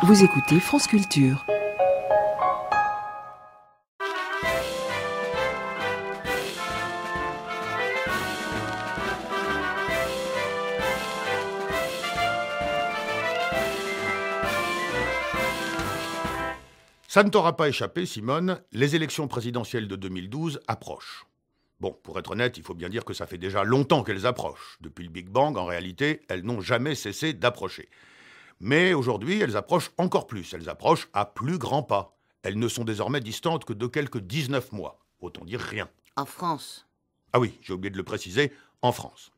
Vous écoutez France Culture. Ça ne t'aura pas échappé, Simone, les élections présidentielles de 2012 approchent. Bon, pour être honnête, il faut bien dire que ça fait déjà longtemps qu'elles approchent. Depuis le Big Bang, en réalité, elles n'ont jamais cessé d'approcher. Mais aujourd'hui, elles approchent encore plus. Elles approchent à plus grands pas. Elles ne sont désormais distantes que de quelques 19 mois. Autant dire rien. En France. Ah oui, j'ai oublié de le préciser, en France.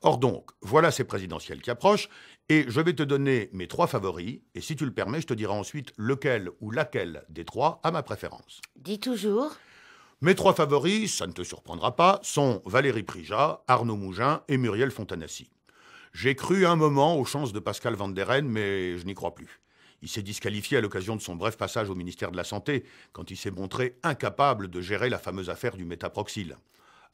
Or donc, voilà ces présidentielles qui approchent, et je vais te donner mes 3 favoris, et si tu le permets, je te dirai ensuite lequel ou laquelle des 3 a ma préférence. Dis toujours. Mes 3 favoris, ça ne te surprendra pas, sont Valérie Prigent, Arnaud Mougin et Muriel Fontanassi. J'ai cru un moment aux chances de Pascal Van der Ren, mais je n'y crois plus. Il s'est disqualifié à l'occasion de son bref passage au ministère de la Santé, quand il s'est montré incapable de gérer la fameuse affaire du métaproxyl.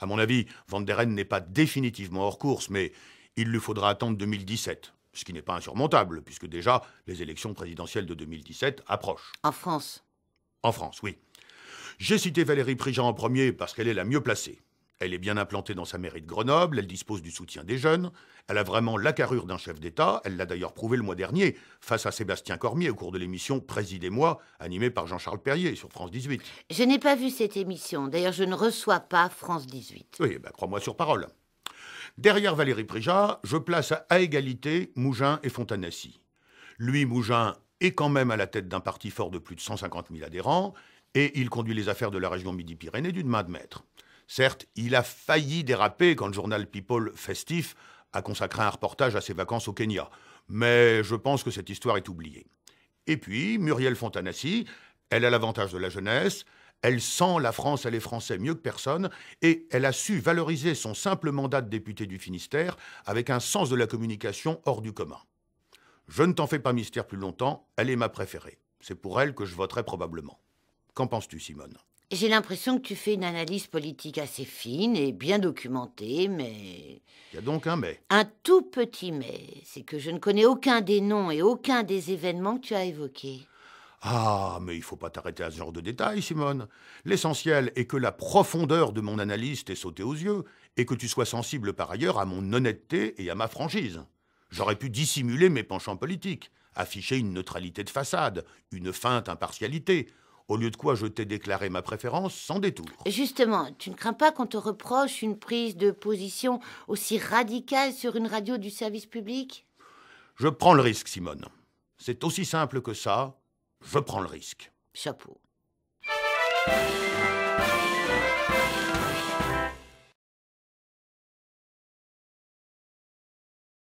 À mon avis, Van der Ren n'est pas définitivement hors course, mais il lui faudra attendre 2017. Ce qui n'est pas insurmontable, puisque déjà, les élections présidentielles de 2017 approchent. En France. En France, oui. J'ai cité Valérie Prigent en premier parce qu'elle est la mieux placée. Elle est bien implantée dans sa mairie de Grenoble, elle dispose du soutien des jeunes, elle a vraiment la carrure d'un chef d'État, elle l'a d'ailleurs prouvé le mois dernier, face à Sébastien Cormier au cours de l'émission Présidez-moi, animée par Jean-Charles Perrier sur France 18. Je n'ai pas vu cette émission. D'ailleurs, je ne reçois pas France 18. Oui, crois-moi sur parole. Derrière Valérie Prigent, je place à égalité Mougin et Fontanassi. Lui, Mougin, est quand même à la tête d'un parti fort de plus de 150 000 adhérents, et il conduit les affaires de la région Midi-Pyrénées d'une main de maître. Certes, il a failli déraper quand le journal People festif a consacré un reportage à ses vacances au Kenya. Mais je pense que cette histoire est oubliée. Et puis, Muriel Fontanassi, elle a l'avantage de la jeunesse, elle sent la France et les Français mieux que personne, et elle a su valoriser son simple mandat de députée du Finistère avec un sens de la communication hors du commun. Je ne t'en fais pas mystère plus longtemps, elle est ma préférée. C'est pour elle que je voterai probablement. Qu'en penses-tu, Simone ? J'ai l'impression que tu fais une analyse politique assez fine et bien documentée, mais... Il y a donc un mais. Un tout petit mais, c'est que je ne connais aucun des noms et aucun des événements que tu as évoqués. Ah, mais il faut pas t'arrêter à ce genre de détails, Simone. L'essentiel est que la profondeur de mon analyse t'ait sauté aux yeux et que tu sois sensible par ailleurs à mon honnêteté et à ma franchise. J'aurais pu dissimuler mes penchants politiques, afficher une neutralité de façade, une feinte impartialité, au lieu de quoi je t'ai déclaré ma préférence sans détour. Justement, tu ne crains pas qu'on te reproche une prise de position aussi radicale sur une radio du service public ? Je prends le risque, Simone. C'est aussi simple que ça. Je prends le risque. Chapeau.